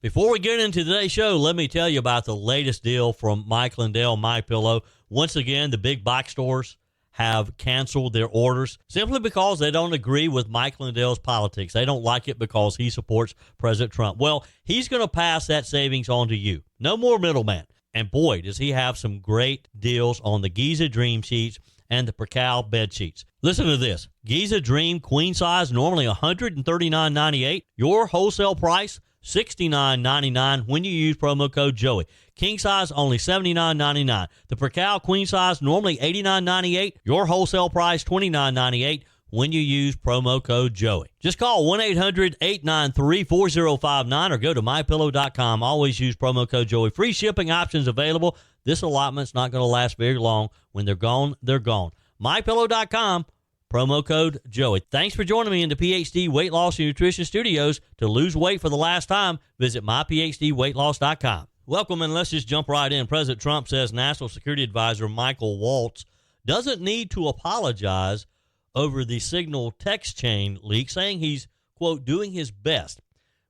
Before we get into today's show, let me tell you about the latest deal from Mike Lindell, MyPillow. Once again, the big box stores have canceled their orders simply because they don't agree with Mike Lindell's politics. They don't like it because he supports President Trump. Well, he's going to pass that savings on to you. No more middleman. And boy, does he have some great deals on the Giza Dream sheets and the Percal bed sheets. Listen to this. Giza Dream queen size, normally $139.98. Your wholesale price, $69.99 when you use promo code Joey. King size, only $79.99. The Percal queen size, normally $89.98. Your wholesale price, $29.98 when you use promo code Joey. Just call 1-800-893-4059 or go to MyPillow.com. Always use promo code Joey. Free shipping options available. This allotment's not going to last very long. When they're gone, they're gone. MyPillow.com, promo code Joey. Thanks for joining me in the PhD Weight Loss and Nutrition Studios. To lose weight for the last time, visit myphdweightloss.com. Welcome, and let's just jump right in. President Trump says National Security Advisor Michael Waltz doesn't need to apologize over the Signal text chain leak, saying he's, quote, doing his best.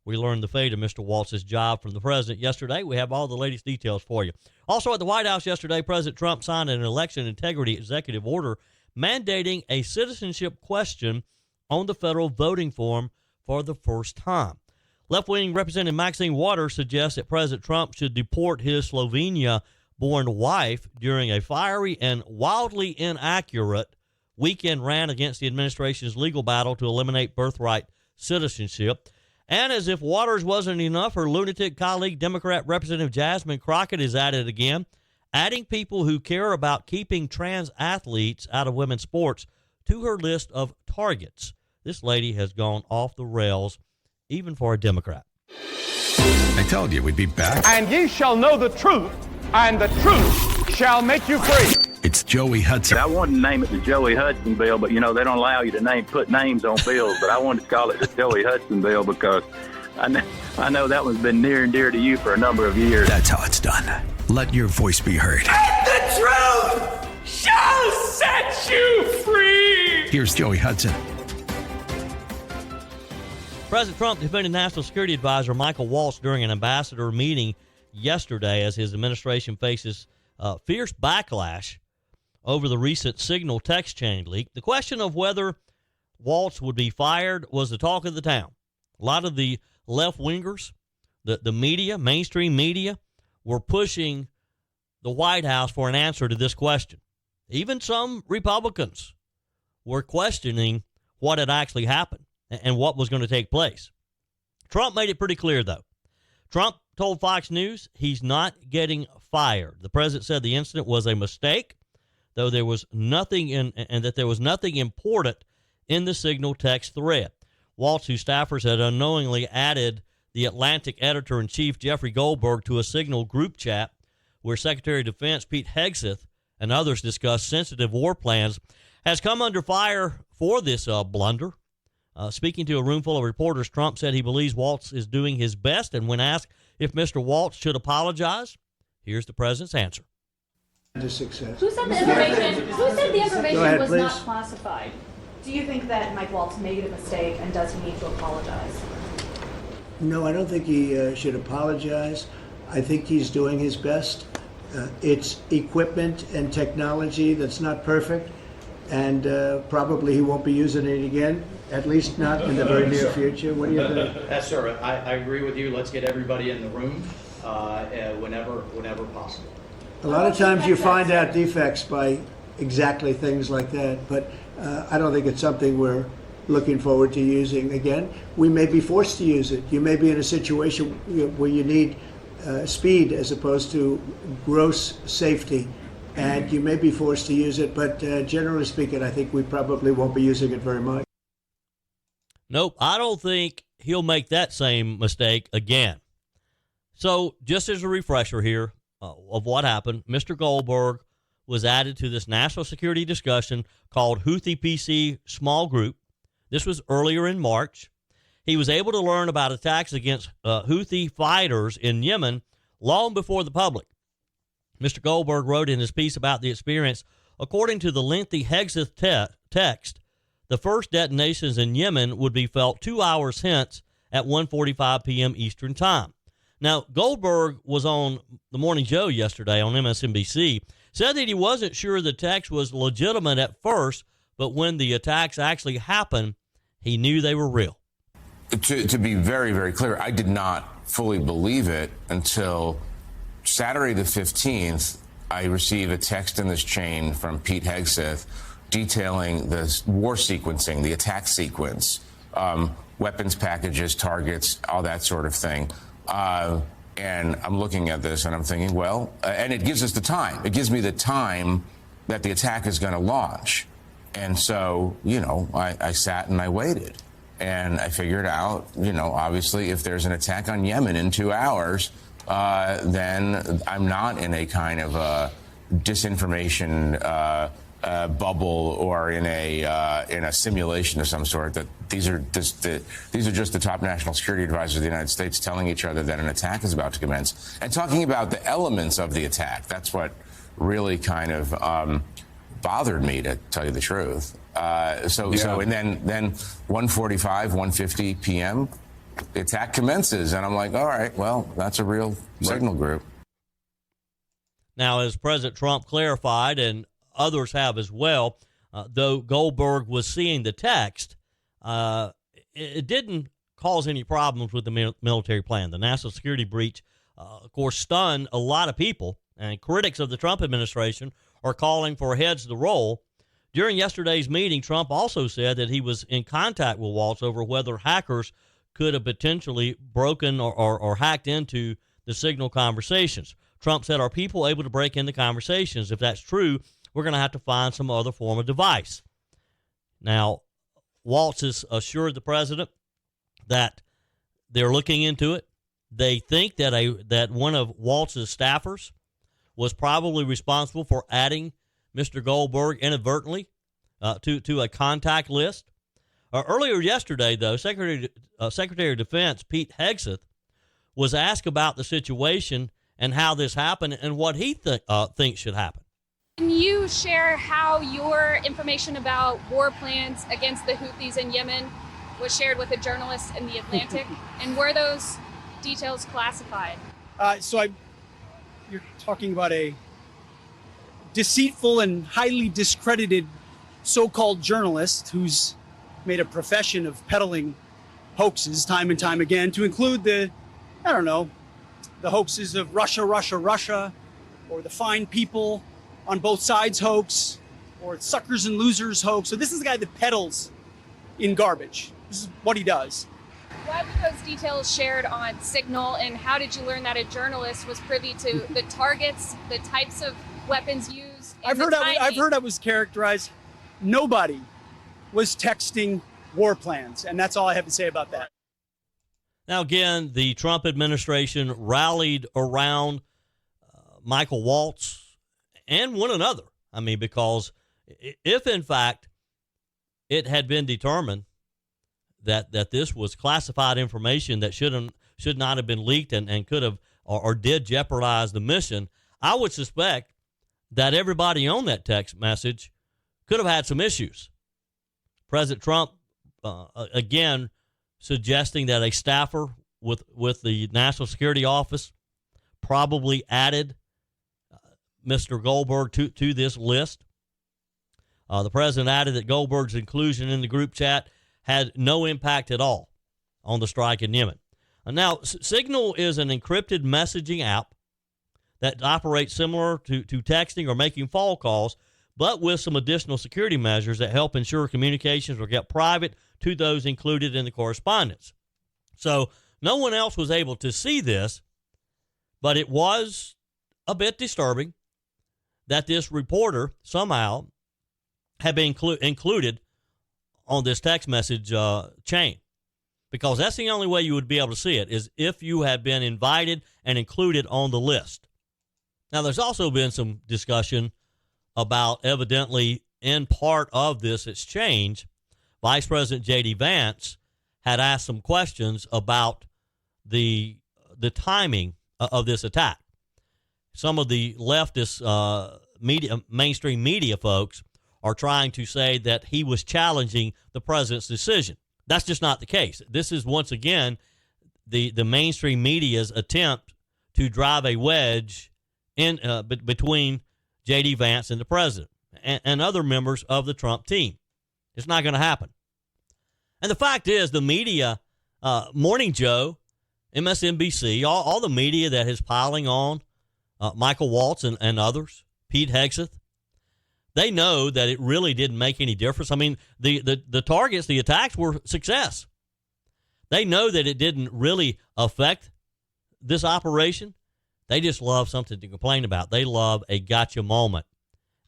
We learned the fate of Mr. Waltz's job from the president yesterday. We have all the latest details for you. Also at the White House yesterday, President Trump signed an election integrity executive order mandating a citizenship question on the federal voting form for the first time. Left-wing Representative Maxine Waters suggests that President Trump should deport his Slovenia-born wife during a fiery and wildly inaccurate weekend rant against the administration's legal battle to eliminate birthright citizenship. And as if Waters wasn't enough, her lunatic colleague, Democrat Representative Jasmine Crockett, is at it again, adding people who care about keeping trans athletes out of women's sports to her list of targets. This lady has gone off the rails, even for a Democrat. I told you we'd be back. And ye shall know the truth, and the truth shall make you free. It's Joey Hudson. I wanted to name it the Joey Hudson bill, but, you know, they don't allow you to put names on bills. But I wanted to call it the Joey Hudson bill because I know that one's been near and dear to you for a number of years. That's how it's done. Let your voice be heard. And the truth shall set you free. Here's Joey Hudson. President Trump defended National Security Advisor Michael Waltz during an ambassador meeting yesterday as his administration faces fierce backlash over the recent Signal text chain leak. The question of whether Waltz would be fired was the talk of the town. A lot of the left-wingers, the media, mainstream media, were pushing the White House for an answer to this question. Even some Republicans were questioning what had actually happened and what was going to take place. Trump made it pretty clear, though. Trump told Fox News he's not getting fired. The president said the incident was a mistake, though there was nothing and that there was nothing important in the Signal text thread. Waltz, whose staffers had unknowingly added the Atlantic editor-in-chief Jeffrey Goldberg to a Signal group chat where Secretary of Defense Pete Hegseth and others discussed sensitive war plans, has come under fire for this blunder. Speaking to a room full of reporters, Trump said he believes Waltz is doing his best, and when asked if Mr. Waltz should apologize, here's the president's answer. To success. Who said the information ahead, was please. not classified? Do you think that Mike Waltz made a mistake, and does he need to apologize? No, I don't think he should apologize. I think he's doing his best. It's equipment and technology that's not perfect, and probably he won't be using it again, at least not in the very near future. What do you think? Yes, sir. I agree with you. Let's get everybody in the room whenever possible. A lot of times you find out defects by exactly things like that, but I don't think it's something we're looking forward to using again. We may be forced to use it. You may be in a situation where you need speed as opposed to gross safety, and you may be forced to use it, but generally speaking, I think we probably won't be using it very much. Nope, I don't think he'll make that same mistake again. So just as a refresher here of what happened, Mr. Goldberg was added to this national security discussion called Houthi PC Small Group. This was earlier in March. He was able to learn about attacks against Houthi fighters in Yemen long before the public. Mr. Goldberg wrote in his piece about the experience, according to the lengthy Hegseth text, the first detonations in Yemen would be felt 2 hours hence at 1:45 p.m. Eastern Time. Now, Goldberg was on the Morning Joe yesterday on MSNBC, said that he wasn't sure the text was legitimate at first, but when the attacks actually happened, he knew they were real. To be very, very clear, I did not fully believe it until Saturday the 15th. I received a text in this chain from Pete Hegseth detailing the war sequencing, the attack sequence, weapons packages, targets, all that sort of thing. And I'm looking at this and I'm thinking, well, and it gives us the time. It gives me the time that the attack is going to launch. And so, I sat and I waited. And I figured out, obviously, if there's an attack on Yemen in 2 hours, then I'm not in a kind of a disinformation bubble or in a simulation of some sort. That these are just the top national security advisors of the United States telling each other that an attack is about to commence and talking about the elements of the attack. That's what really kind of bothered me, to tell you the truth. So and then 1:45, 1:50 p.m. the attack commences, and I'm like, all right, well, that's a real signal group. Now, as President Trump clarified, and others have as well, though Goldberg was seeing the text, it didn't cause any problems with the military plan. The national security breach, of course, stunned a lot of people, and critics of the Trump administration are calling for heads to roll. During yesterday's meeting, Trump also said that he was in contact with Waltz over whether hackers could have potentially broken or hacked into the Signal conversations. Trump said, are people able to break into conversations? If that's true, we're going to have to find some other form of device. Now, Waltz has assured the president that they're looking into it. They think that one of Waltz's staffers was probably responsible for adding Mr. Goldberg inadvertently to a contact list. Earlier yesterday, though, Secretary of Defense Pete Hegseth was asked about the situation and how this happened and what he thinks should happen. Can you share how your information about war plans against the Houthis in Yemen was shared with a journalist in The Atlantic? And were those details classified? You're talking about a deceitful and highly discredited so-called journalist who's made a profession of peddling hoaxes time and time again, to include the hoaxes of Russia, or the fine people on both sides hoax, or suckers and losers hoax. So this is the guy that peddles in garbage. This is what he does. Why were those details shared on Signal, and how did you learn that a journalist was privy to the targets, the types of weapons used? I've heard I was characterized. Nobody was texting war plans, and that's all I have to say about that. Now, again, the Trump administration rallied around Michael Waltz and one another. I mean, because if, in fact, it had been determined that this was classified information that should not have been leaked and could have or did jeopardize the mission, I would suspect that everybody on that text message could have had some issues. President Trump, again, suggesting that a staffer with the National Security Office probably added Mr. Goldberg to this list. The president added that Goldberg's inclusion in the group chat had no impact at all on the strike in Yemen. Now, Signal is an encrypted messaging app that operates similar to texting or making phone calls, but with some additional security measures that help ensure communications are kept private to those included in the correspondence. So no one else was able to see this, but it was a bit disturbing that this reporter somehow had been included on this text message chain, because that's the only way you would be able to see it, is if you had been invited and included on the list. Now, there's also been some discussion about, evidently, in part of this exchange, Vice President J.D. Vance had asked some questions about the timing of this attack. Some of the leftist mainstream media folks are trying to say that he was challenging the president's decision. That's just not the case. This is, once again, the mainstream media's attempt to drive a wedge in between J.D. Vance and the president and other members of the Trump team. It's not going to happen. And the fact is, the media, Morning Joe, MSNBC, all the media that is piling on Michael Waltz and others, Pete Hegseth, they know that it really didn't make any difference. I mean, the targets, the attacks were success. They know that it didn't really affect this operation. They just love something to complain about. They love a gotcha moment.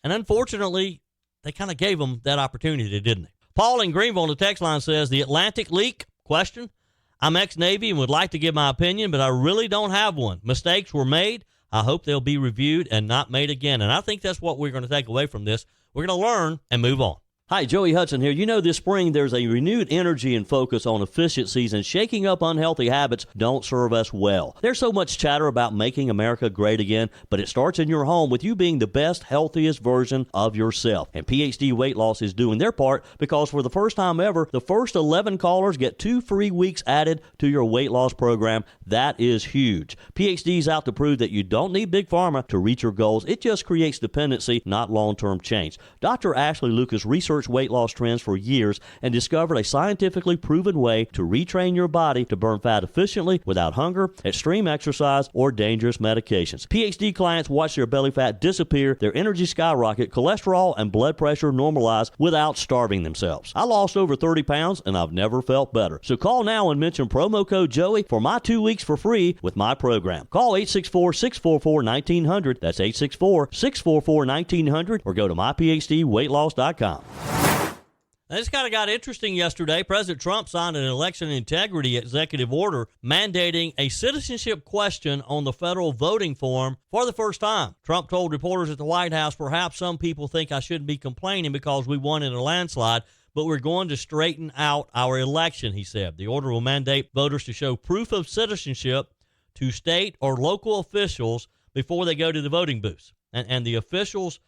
And unfortunately, they kind of gave them that opportunity, didn't they? Paul in Greenville on the text line says, the Atlantic leak question. I'm ex-Navy and would like to give my opinion, but I really don't have one. Mistakes were made. I hope they'll be reviewed and not made again. And I think that's what we're going to take away from this. We're going to learn and move on. Hi, Joey Hudson here. You know, this spring there's a renewed energy and focus on efficiencies, and shaking up unhealthy habits don't serve us well. There's so much chatter about making America great again, but it starts in your home with you being the best, healthiest version of yourself. And PhD Weight Loss is doing their part, because for the first time ever, the first 11 callers get 2 free weeks added to your weight loss program. That is huge. PhD's out to prove that you don't need Big Pharma to reach your goals. It just creates dependency, not long-term change. Dr. Ashley Lucas researched weight loss trends for years and discovered a scientifically proven way to retrain your body to burn fat efficiently without hunger, extreme exercise, or dangerous medications. PhD clients watch their belly fat disappear, their energy skyrocket, cholesterol and blood pressure normalize without starving themselves. I lost over 30 pounds and I've never felt better. So call now and mention promo code Joey for my 2 weeks for free with my program. Call 864-644-1900. That's 864-644-1900, or go to myphdweightloss.com. This kind of got interesting yesterday. President Trump signed an election integrity executive order mandating a citizenship question on the federal voting form for the first time. Trump told reporters at the White House, perhaps some people think I shouldn't be complaining because we won in a landslide, but we're going to straighten out our election, he said. The order will mandate voters to show proof of citizenship to state or local officials before they go to the voting booths, and the officials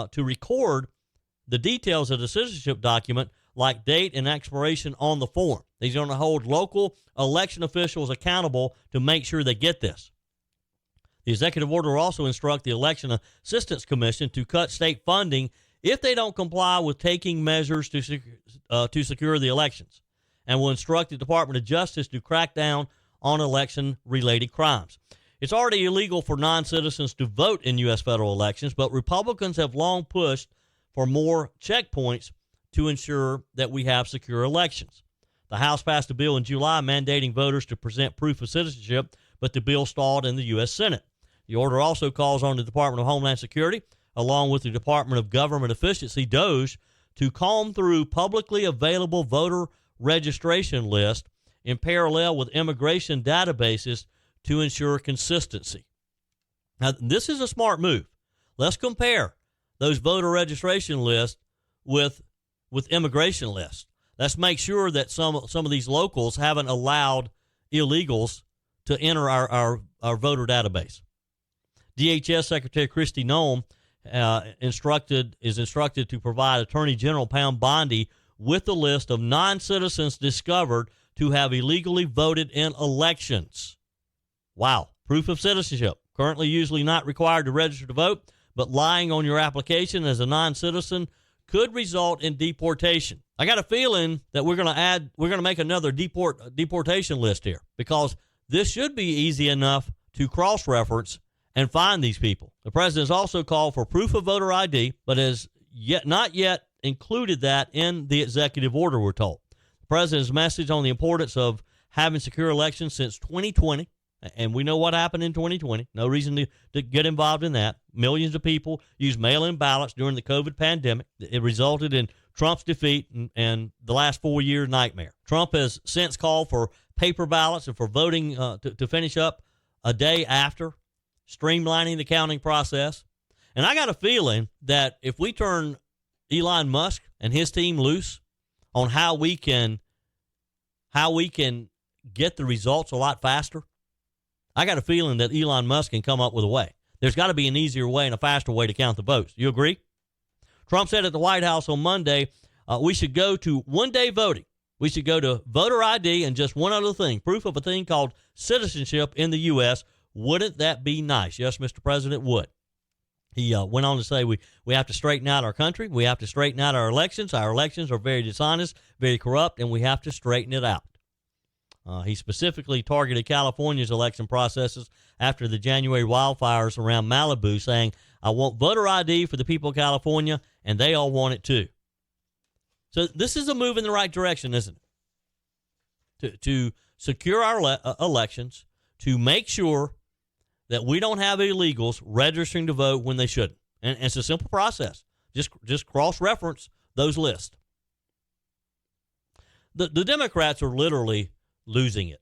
to record the details of the citizenship document, like date and expiration on the form. He's going to hold local election officials accountable to make sure they get this. The executive order will also instruct the Election Assistance Commission to cut state funding if they don't comply with taking measures to secure the elections, and will instruct the Department of Justice to crack down on election-related crimes. It's already illegal for non-citizens to vote in U.S. federal elections, but Republicans have long pushed for more checkpoints to ensure that we have secure elections. The House passed a bill in July mandating voters to present proof of citizenship, but the bill stalled in the U.S. Senate. The order also calls on the Department of Homeland Security, along with the Department of Government Efficiency, DOGE, to comb through publicly available voter registration lists in parallel with immigration databases to ensure consistency. Now, this is a smart move. Let's compare those voter registration lists with immigration lists. Let's make sure that some of these locals haven't allowed illegals to enter our voter database. DHS Secretary Kristi Noem is instructed to provide Attorney General Pam Bondi with a list of non-citizens discovered to have illegally voted in elections. Wow. Proof of citizenship. Currently usually not required to register to vote, but lying on your application as a non-citizen could result in deportation. I got a feeling that we're going to make another deportation list here, because this should be easy enough to cross-reference and find these people. The president has also called for proof of voter ID, but has not yet included that in the executive order, we're told. The president's message on the importance of having secure elections since 2020, and we know what happened in 2020. No reason to get involved in that. Millions of people used mail-in ballots during the COVID pandemic. It resulted in Trump's defeat and the last 4 year nightmare. Trump has since called for paper ballots and for voting to finish up a day after, streamlining the counting process. And I got a feeling that if we turn Elon Musk and his team loose on how we can get the results a lot faster, I got a feeling that Elon Musk can come up with a way. There's got to be an easier way and a faster way to count the votes. You agree? Trump said at the White House on Monday, we should go to one-day voting We should go to voter ID and just one other thing, proof of a thing called citizenship in the U.S. Wouldn't that be nice? Yes, Mr. President, would. He went on to say we have to straighten out our country. We have to straighten out our elections. Our elections are very dishonest, very corrupt, and we have to straighten it out. He specifically targeted California's election processes after the January wildfires around Malibu, saying, I want voter ID for the people of California, and they all want it too. So this is a move in the right direction, isn't it? To secure our elections, to make sure that we don't have illegals registering to vote when they shouldn't. And it's a simple process. Just cross-reference those lists. The Democrats are literally losing it.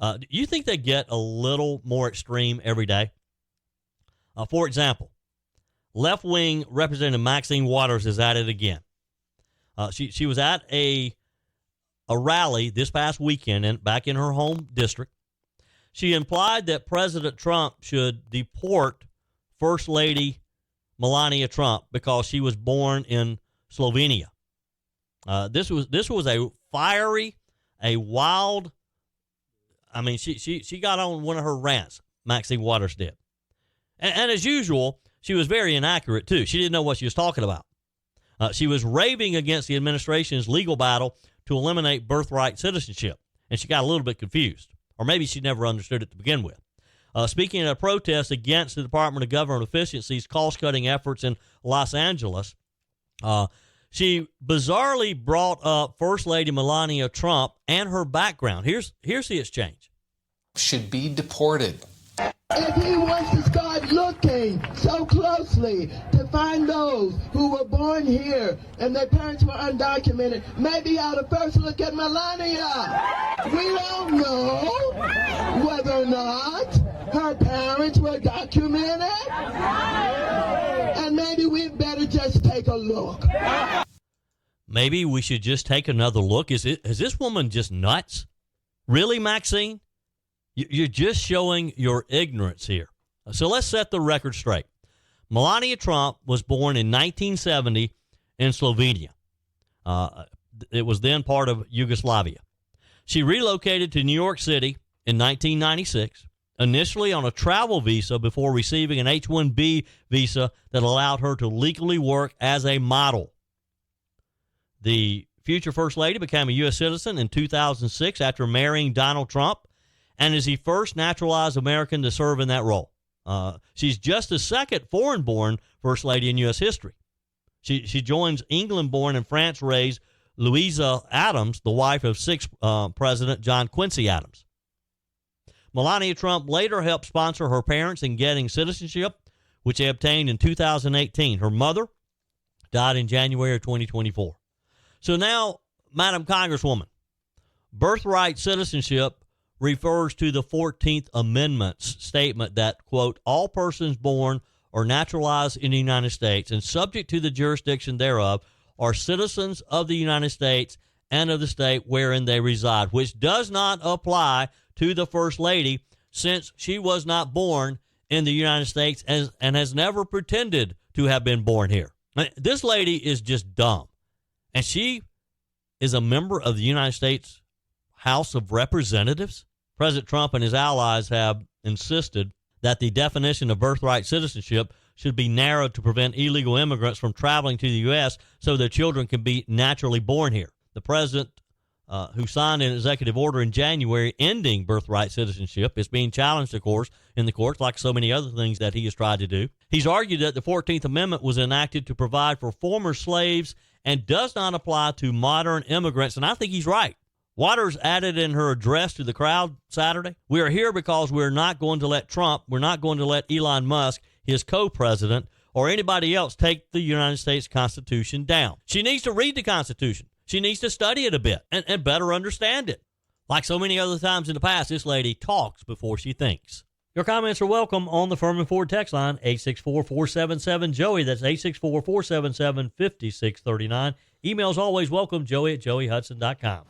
Do you think they get a little more extreme every day? For example, left-wing Representative Maxine Waters is at it again. She was at a rally this past weekend back in her home district. She implied that President Trump should deport First Lady Melania Trump because she was born in Slovenia. This was a fiery, a wild. I mean, she got on one of her rants. Maxine Waters did, and as usual, she was very inaccurate too. She didn't know what she was talking about. She was raving against the administration's legal battle to eliminate birthright citizenship, and she got a little bit confused. Or maybe she never understood it to begin with. Speaking at a protest against the Department of Government Efficiency's cost-cutting efforts in Los Angeles, she bizarrely brought up First Lady Melania Trump and her background. Here's the exchange. Should be deported. If he wants to start looking so closely to find those who were born here and their parents were undocumented, maybe he ought to first look at Melania. We don't know whether or not her parents were documented. And maybe we'd better just take a look. Maybe we should just take another look. Is this woman just nuts? Really, Maxine? You're just showing your ignorance here. So let's set the record straight. Melania Trump was born in 1970 in Slovenia. It was then part of Yugoslavia. She relocated to New York City in 1996, initially on a travel visa before receiving an H-1B visa that allowed her to legally work as a model. The future First Lady became a U.S. citizen in 2006 after marrying Donald Trump, and is the first naturalized American to serve in that role. She's just the second foreign-born First Lady in U.S. history. She joins England-born and France-raised Louisa Adams, the wife of sixth President John Quincy Adams. Melania Trump later helped sponsor her parents in getting citizenship, which they obtained in 2018. Her mother died in January of 2024. So now, Madam Congresswoman, birthright citizenship refers to the 14th Amendment's statement that, quote, all persons born or naturalized in the United States and subject to the jurisdiction thereof are citizens of the United States and of the state wherein they reside, which does not apply to the First Lady since she was not born in the United States and has never pretended to have been born here. This lady is just dumb. And she is a member of the United States House of Representatives. President Trump and his allies have insisted that the definition of birthright citizenship should be narrowed to prevent illegal immigrants from traveling to the U.S. so their children can be naturally born here. The president, who signed an executive order in January ending birthright citizenship, is being challenged, of course, in the courts, like so many other things that he has tried to do. He's argued that the 14th Amendment was enacted to provide for former slaves and does not apply to modern immigrants, and I think he's right. Waters added in her address to the crowd Saturday, we are here because we're not going to let Trump, we're not going to let Elon Musk, his co-president, or anybody else take the United States Constitution down. She needs to read the Constitution. She needs to study it a bit and better understand it. Like so many other times in the past, this lady talks before she thinks. Your comments are welcome on the Furman Ford text line, 864-477-JOEY. That's 864-477-5639. Emails always welcome, joey@joeyhudson.com.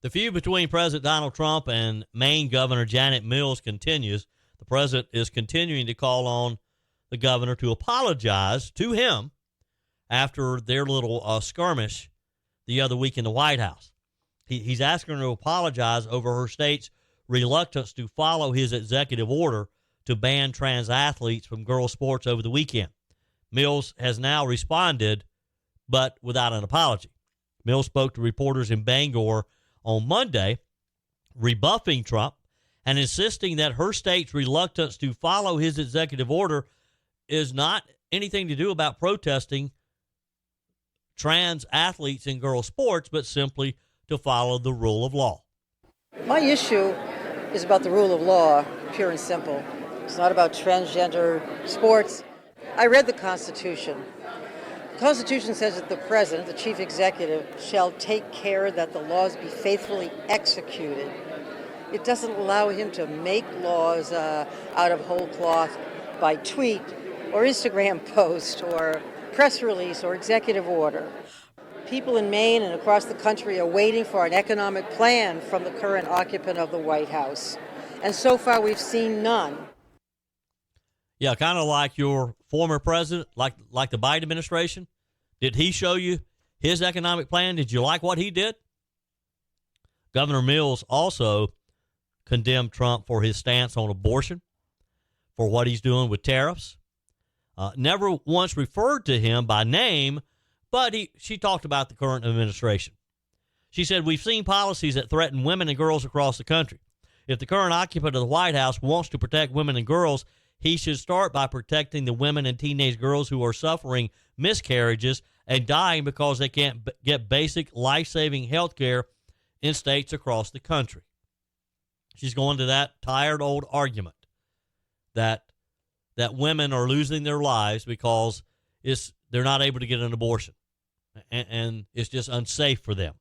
The feud between President Donald Trump and Maine Governor Janet Mills continues. The president is continuing to call on the governor to apologize to him after their little skirmish the other week in the White House. He's asking her to apologize over her state's reluctance to follow his executive order to ban trans athletes from girls' sports over the weekend. Mills has now responded, but without an apology. Mills spoke to reporters in Bangor on Monday, rebuffing Trump and insisting that her state's reluctance to follow his executive order is not anything to do about protesting trans athletes in girls' sports, but simply to follow the rule of law. My issue is about the rule of law, pure and simple. It's not about transgender sports. I read the Constitution. The Constitution says that the president, the chief executive, shall take care that the laws be faithfully executed. It doesn't allow him to make laws out of whole cloth by tweet or Instagram post or press release or executive order. People in Maine and across the country are waiting for an economic plan from the current occupant of the White House. And so far, we've seen none. Yeah, kind of like your former president, like the Biden administration. Did he show you his economic plan? Did you like what he did? Governor Mills also condemned Trump for his stance on abortion, for what he's doing with tariffs. Never once referred to him by name, but she talked about the current administration. She said, "We've seen policies that threaten women and girls across the country. If the current occupant of the White House wants to protect women and girls, he should start by protecting the women and teenage girls who are suffering miscarriages and dying because they can't get basic life-saving health care in states across the country." She's going to that tired old argument that women are losing their lives because they're not able to get an abortion, and it's just unsafe for them.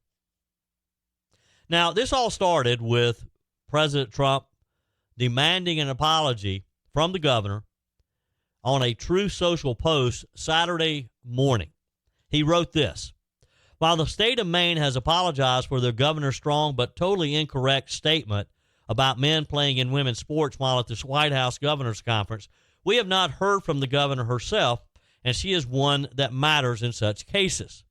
Now, this all started with President Trump demanding an apology from the governor on a Truth Social post Saturday morning. He wrote this: "While the state of Maine has apologized for their governor's strong but totally incorrect statement about men playing in women's sports while at this White House Governor's Conference, we have not heard from the governor herself, and she is one that matters in such cases."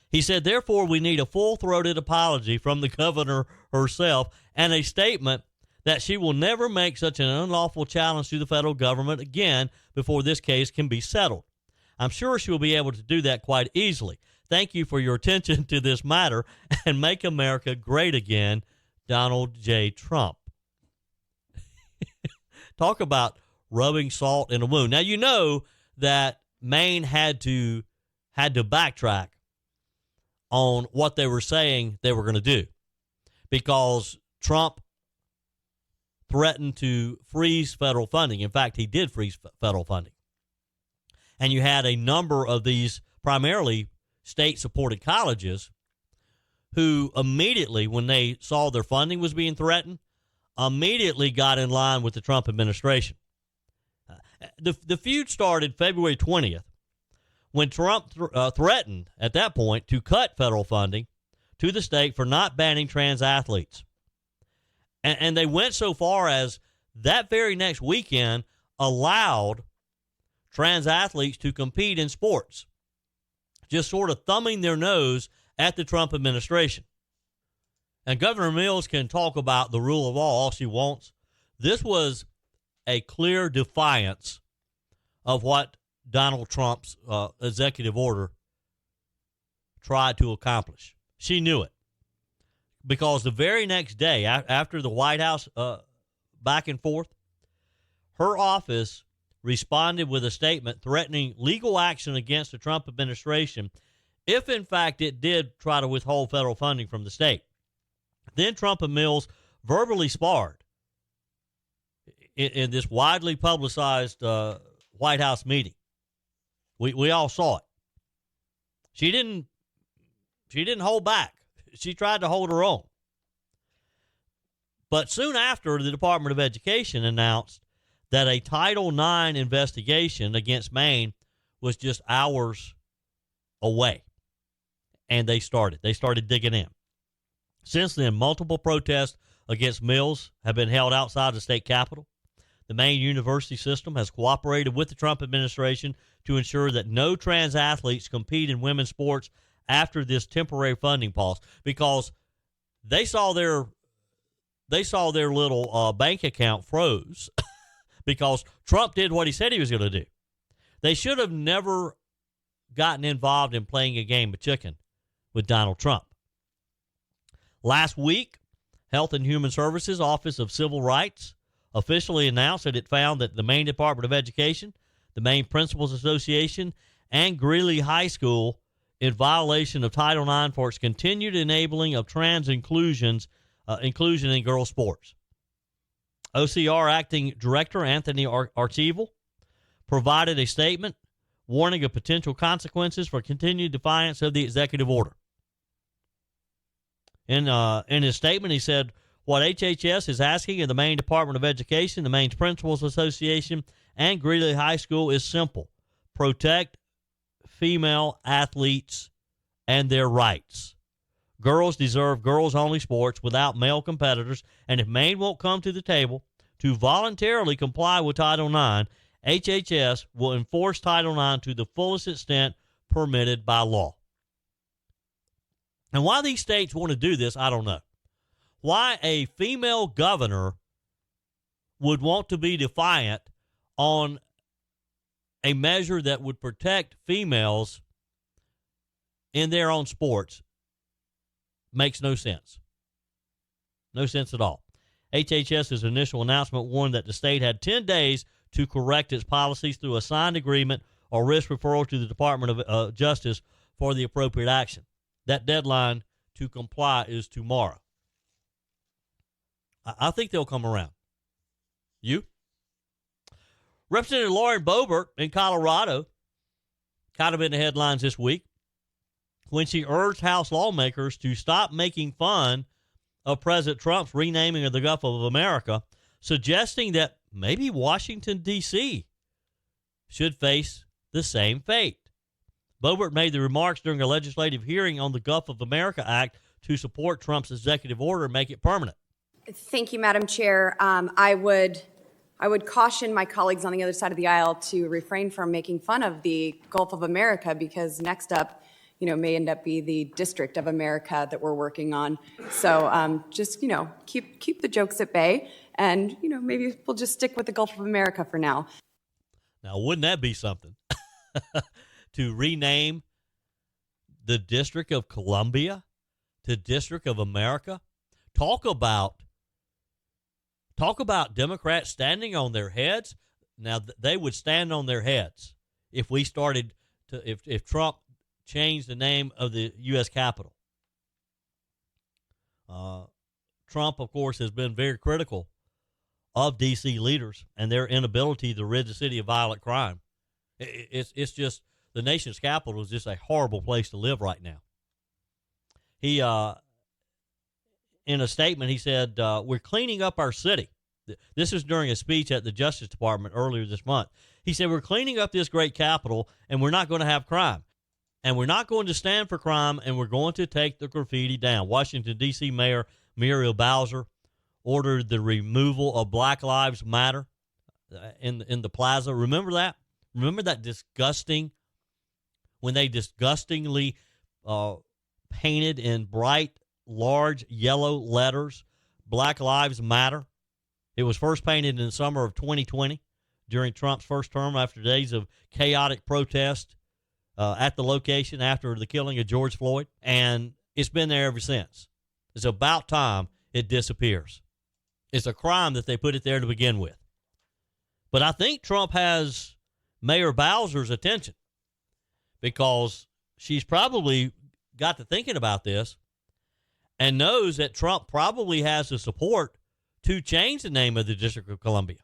He said, "Therefore, we need a full-throated apology from the governor herself and a statement that she will never make such an unlawful challenge to the federal government again before this case can be settled. I'm sure she will be able to do that quite easily. Thank you for your attention to this matter, and make America great again, Donald J. Trump." Talk about rubbing salt in a wound. Now, you know that Maine had to backtrack on what they were saying they were going to do, because Trump threatened to freeze federal funding. In fact, he did freeze federal funding. And you had a number of these primarily state-supported colleges who immediately, when they saw their funding was being threatened, immediately got in line with the Trump administration. The feud started February 20th when Trump threatened at that point to cut federal funding to the state for not banning trans athletes. And they went so far as that very next weekend allowed trans athletes to compete in sports, just sort of thumbing their nose at the Trump administration. And Governor Mills can talk about the rule of law all she wants. This was a clear defiance of what Donald Trump's executive order tried to accomplish. She knew it, because the very next day, after the White House back and forth, her office responded with a statement threatening legal action against the Trump administration if, in fact, it did try to withhold federal funding from the state. Then Trump and Mills verbally sparred in this widely publicized White House meeting. We all saw it. She didn't hold back. She tried to hold her own. But soon after, the Department of Education announced that a Title IX investigation against Maine was just hours away. And they started digging in. Since then, multiple protests against Mills have been held outside the state capitol. The Maine university system has cooperated with the Trump administration to ensure that no trans athletes compete in women's sports after this temporary funding pause because they saw their little bank account froze because Trump did what he said he was going to do. They should have never gotten involved in playing a game of chicken with Donald Trump. Last week, Health and Human Services Office of Civil Rights officially announced that it found that the Maine Department of Education, the Maine Principals Association, and Greeley High School in violation of Title IX for its continued enabling of trans inclusion in girls' sports. OCR Acting Director Anthony Artival provided a statement warning of potential consequences for continued defiance of the executive order. In his statement, he said, what HHS is asking of the Maine Department of Education, the Maine Principals Association, and Greeley High School is simple. Protect female athletes and their rights. Girls deserve girls-only sports without male competitors, and if Maine won't come to the table to voluntarily comply with Title IX, HHS will enforce Title IX to the fullest extent permitted by law. And why these states want to do this, I don't know. Why a female governor would want to be defiant on a measure that would protect females in their own sports makes no sense. No sense at all. HHS's initial announcement warned that the state had 10 days to correct its policies through a signed agreement or risk referral to the Department of Justice for the appropriate action. That deadline to comply is tomorrow. I think they'll come around. You? Representative Lauren Boebert in Colorado, kind of in the headlines this week, when she urged House lawmakers to stop making fun of President Trump's renaming of the Gulf of America, suggesting that maybe Washington, D.C. should face the same fate. Boebert made the remarks during a legislative hearing on the Gulf of America Act to support Trump's executive order and make it permanent. Thank you, Madam Chair. I would caution my colleagues on the other side of the aisle to refrain from making fun of the Gulf of America because next up, may end up be the District of America that we're working on. So just, keep the jokes at bay and, maybe we'll just stick with the Gulf of America for now. Now, wouldn't that be something? To rename the District of Columbia to District of America? Talk about Democrats standing on their heads. Now, they would stand on their heads if we started to, if Trump changed the name of the U.S. Capitol. Trump, of course, has been very critical of D.C. leaders and their inability to rid the city of violent crime. It's just, the nation's capital is just a horrible place to live right now. He, in a statement, he said, we're cleaning up our city. This is during a speech at the Justice Department earlier this month. He said, we're cleaning up this great capital, and we're not going to have crime. And we're not going to stand for crime, and we're going to take the graffiti down. Washington, D.C. Mayor Muriel Bowser ordered the removal of Black Lives Matter in the plaza. Remember that? Remember that disgusting, when they disgustingly painted in bright, large yellow letters, Black Lives Matter. It was first painted in the summer of 2020 during Trump's first term after days of chaotic protest at the location after the killing of George Floyd. And it's been there ever since. It's about time it disappears. It's a crime that they put it there to begin with. But I think Trump has Mayor Bowser's attention because she's probably got to thinking about this and knows that Trump probably has the support to change the name of the District of Columbia.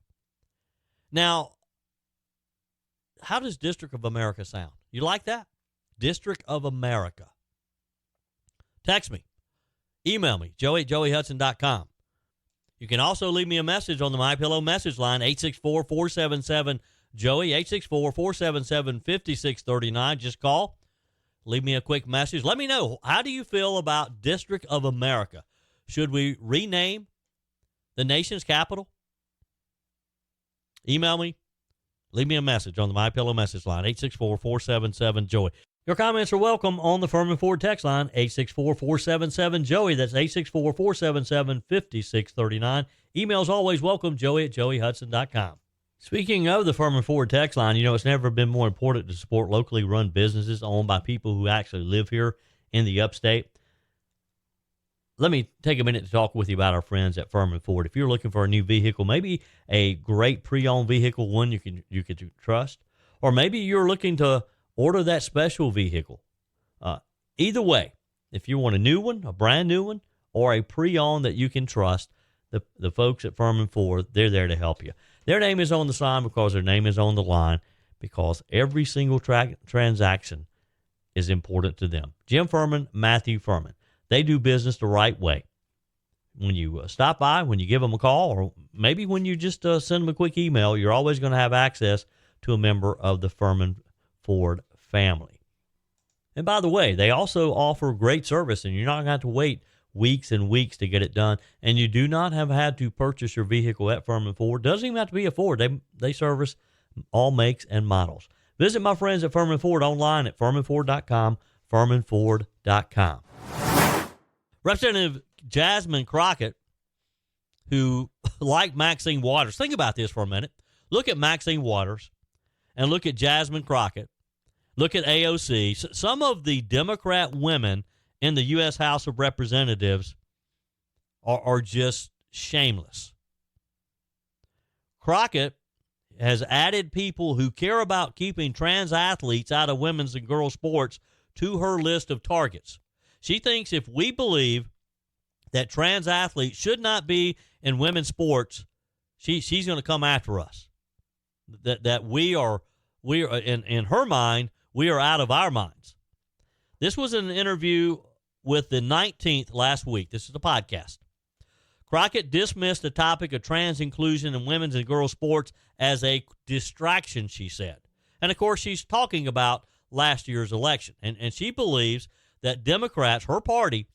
Now, how does District of America sound? You like that? District of America. Text me. Email me, joey@joeyhudson.com. You can also leave me a message on the MyPillow message line, 864-477-JOEY, 864-477-5639. Just call. Leave me a quick message. Let me know, how do you feel about District of America? Should we rename the nation's capital? Email me. Leave me a message on the MyPillow message line, 864-477-JOEY. Your comments are welcome on the Furman Ford text line, 864-477-JOEY. That's 864-477-5639. Emails always welcome, joey@joeyhudson.com. Speaking of the Furman Ford text line, it's never been more important to support locally run businesses owned by people who actually live here in the upstate. Let me take a minute to talk with you about our friends at Furman Ford. If you're looking for a new vehicle, maybe a great pre-owned vehicle, one you can trust, or maybe you're looking to order that special vehicle. Either way, if you want a new one, a brand new one, or a pre-owned that you can trust, the folks at Furman Ford, they're there to help you. Their name is on the sign because their name is on the line, because every single transaction is important to them. Jim Furman, Matthew Furman. They do business the right way. When you stop by, when you give them a call, or maybe when you just send them a quick email, you're always going to have access to a member of the Furman Ford family. And by the way, they also offer great service, and you're not going to have to wait weeks and weeks to get it done. And you do not have had to purchase your vehicle at Furman Ford. Doesn't even have to be a Ford. They service all makes and models. Visit my friends at Furman Ford online at furmanford.com, furmanford.com. Representative Jasmine Crockett, who, like Maxine Waters, think about this for a minute. Look at Maxine Waters and look at Jasmine Crockett. Look at AOC. Some of the Democrat women in the U.S. House of Representatives are just shameless. Crockett has added people who care about keeping trans athletes out of women's and girls' sports to her list of targets. She thinks if we believe that trans athletes should not be in women's sports, she's going to come after us. That we are in her mind, we are out of our minds. This was an interview with the 19th last week. This is a podcast. Crockett dismissed the topic of trans inclusion in women's and girls' sports as a distraction, she said. And, of course, she's talking about last year's election. And she believes that Democrats, her party,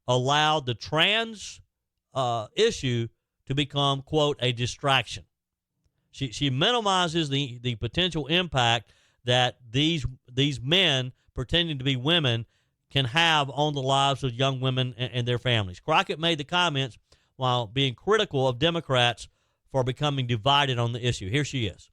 allowed the trans issue to become, quote, a distraction. She minimizes the potential impact that these men pretending to be women can have on the lives of young women and their families. Crockett made the comments while being critical of Democrats for becoming divided on the issue. Here she is.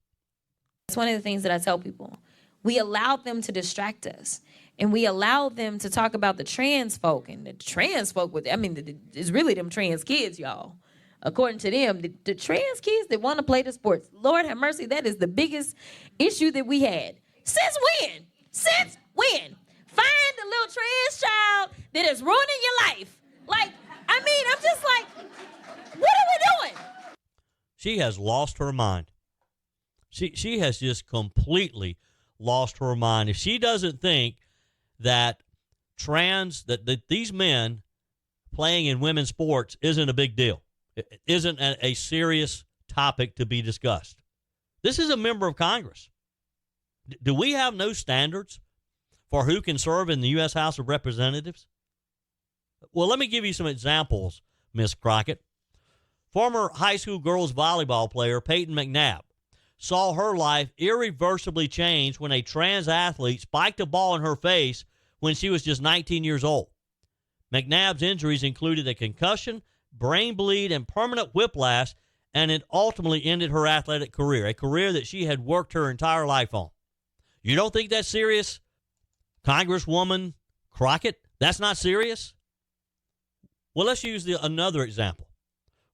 It's one of the things that I tell people. We allowed them to distract us. And we allowed them to talk about the trans folk. And the trans folk, it's really them trans kids, y'all. According to them, the trans kids that want to play the sports, Lord have mercy, that is the biggest issue that we had. Since when? Since when? Find the little trans child that is ruining your life. I'm just like, what are we doing? She has lost her mind. She has just completely lost her mind. If she doesn't think that that these men playing in women's sports isn't a big deal, it isn't a serious topic to be discussed. This is a member of Congress. Do we have no standards for who can serve in the U.S. House of Representatives? Well, let me give you some examples, Miss Crockett. Former high school girls volleyball player Peyton McNabb saw her life irreversibly change when a trans athlete spiked a ball in her face when she was just 19 years old. McNabb's injuries included a concussion, brain bleed, and permanent whiplash, and it ultimately ended her athletic career, a career that she had worked her entire life on. You don't think that's serious, Congresswoman Crockett? That's not serious? Well, let's use another example.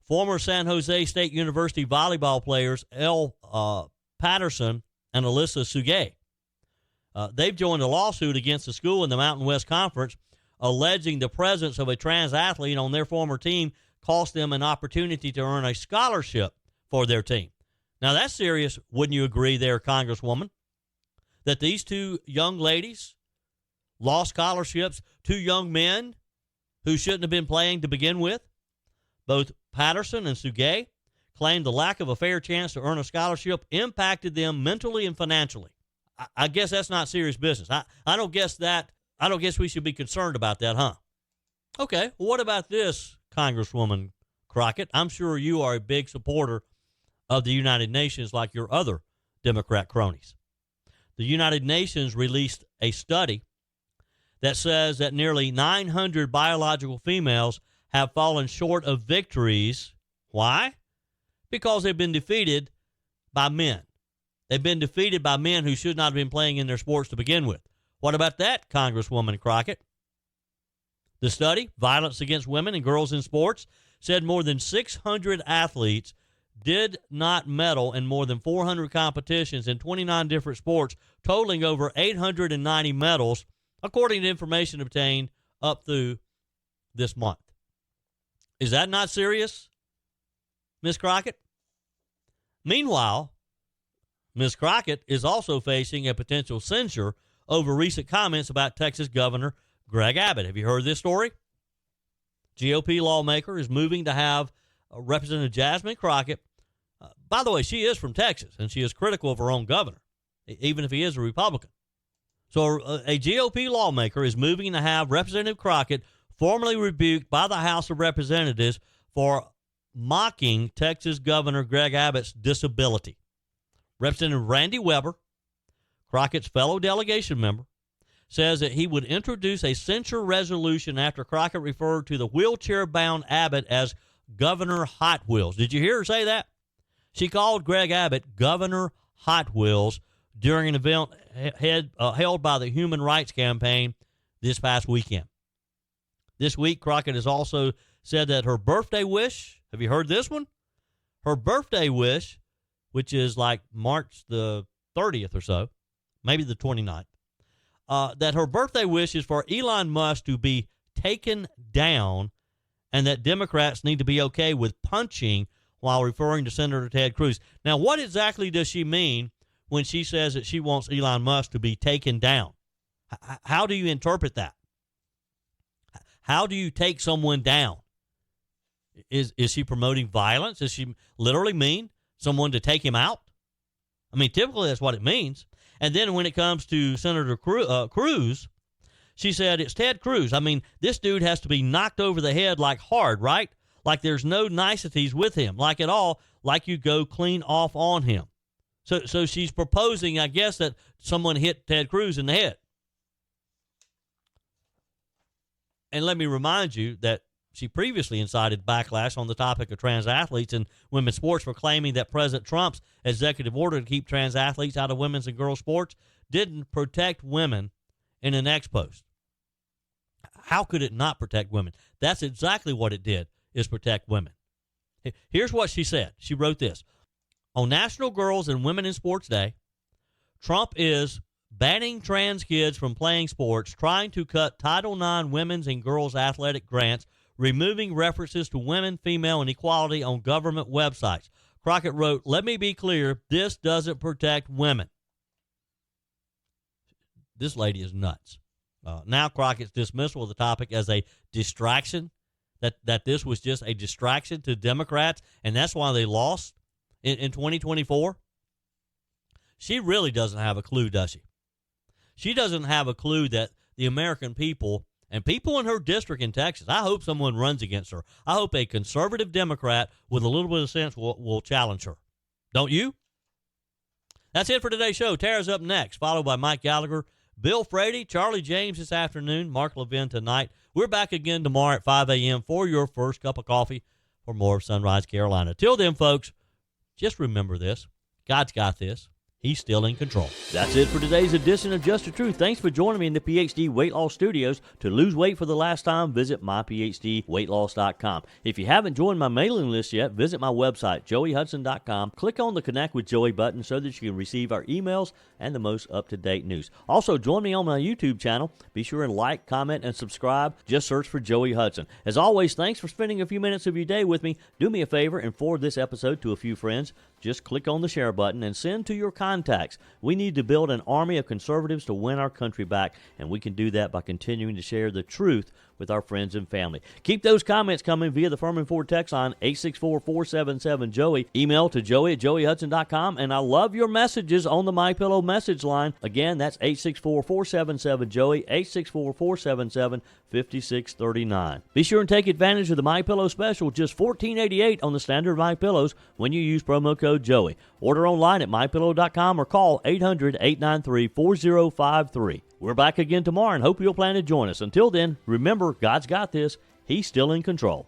Former San Jose State University volleyball players Elle Patterson and Alyssa Sugay. They've joined a lawsuit against the school in the Mountain West Conference, alleging the presence of a trans athlete on their former team cost them an opportunity to earn a scholarship for their team. Now, that's serious, wouldn't you agree there, Congresswoman? That these two young ladies lost scholarships to young men who shouldn't have been playing to begin with? Both Patterson and Sugay claimed the lack of a fair chance to earn a scholarship impacted them mentally and financially. I guess that's not serious business. I don't guess we should be concerned about that, huh? Okay, well, what about this, Congresswoman Crockett? I'm sure you are a big supporter of the United Nations like your other Democrat cronies. The United Nations released a study that says that nearly 900 biological females have fallen short of victories. Why? Because they've been defeated by men. They've been defeated by men who should not have been playing in their sports to begin with. What about that, Congresswoman Crockett? The study, Violence Against Women and Girls in Sports, said more than 600 athletes did not medal in more than 400 competitions in 29 different sports, totaling over 890 medals, according to information obtained up through this month. Is that not serious, Ms. Crockett? Meanwhile, Ms. Crockett is also facing a potential censure over recent comments about Texas Governor Greg Abbott. Have you heard this story? GOP lawmaker is moving to have Representative Jasmine Crockett. By the way, she is from Texas, and she is critical of her own governor, even if he is a Republican. So a GOP lawmaker is moving to have Representative Crockett formally rebuked by the House of Representatives for mocking Texas Governor Greg Abbott's disability. Representative Randy Weber, Crockett's fellow delegation member, says that he would introduce a censure resolution after Crockett referred to the wheelchair-bound Abbott as Governor Hot Wheels. Did you hear her say that? She called Greg Abbott Governor Hot Wheels during an event held by the Human Rights Campaign this past weekend. This week, Crockett has also said that her birthday wish, have you heard this one? Her birthday wish, which is like March the 30th or so, maybe the 29th, that her birthday wish is for Elon Musk to be taken down and that Democrats need to be okay with punching while referring to Senator Ted Cruz. Now, what exactly does she mean when she says that she wants Elon Musk to be taken down? How do you interpret that? How do you take someone down? Is she promoting violence? Does she literally mean someone to take him out? I mean, typically that's what it means. And then when it comes to Senator Cruz, she said it's Ted Cruz. I mean, this dude has to be knocked over the head like hard, right? Like there's no niceties with him, like at all, like you go clean off on him. So she's proposing, I guess, that someone hit Ted Cruz in the head. And let me remind you that she previously incited backlash on the topic of trans athletes in women's sports for claiming that President Trump's executive order to keep trans athletes out of women's and girls' sports didn't protect women in an ex post. How could it not protect women? That's exactly what it did, is protect women. Here's what she said. She wrote this. On National Girls and Women in Sports Day, Trump is banning trans kids from playing sports, trying to cut Title IX women's and girls' athletic grants, removing references to women, female, and equality on government websites. Crockett wrote, "Let me be clear, this doesn't protect women." This lady is nuts. Now Crockett's dismissal of the topic as a distraction, that this was just a distraction to Democrats, and that's why they lost in 2024. She really doesn't have a clue, does she? She doesn't have a clue that the American people and people in her district in Texas, I hope someone runs against her. I hope a conservative Democrat with a little bit of sense will challenge her. Don't you? That's it for today's show. Tara's up next, followed by Mike Gallagher, Bill Frady, Charlie James this afternoon, Mark Levin tonight. We're back again tomorrow at 5 a.m. for your first cup of coffee for more of Sunrise Carolina. Till then, folks, just remember this. God's got this. He's still in control. That's it for today's edition of Just the Truth. Thanks for joining me in the PhD Weight Loss Studios. To lose weight for the last time, visit myphdweightloss.com. If you haven't joined my mailing list yet, visit my website, joeyhudson.com. Click on the Connect with Joey button so that you can receive our emails and the most up-to-date news. Also, join me on my YouTube channel. Be sure and like, comment, and subscribe. Just search for Joey Hudson. As always, thanks for spending a few minutes of your day with me. Do me a favor and forward this episode to a few friends. Just click on the share button and send to your contacts. We need to build an army of conservatives to win our country back, and we can do that by continuing to share the truth with our friends and family. Keep those comments coming via the Furman Ford text line, 864-477-JOEY. Email to joey@joeyhudson.com. And I love your messages on the MyPillow message line. Again, that's 864-477-JOEY, 864-477-5639. Be sure and take advantage of the MyPillow special, just $14.88 on the standard MyPillows when you use promo code Joey. Order online at mypillow.com or call 800-893-4053. We're back again tomorrow and hope you'll plan to join us. Until then, remember, God's got this. He's still in control.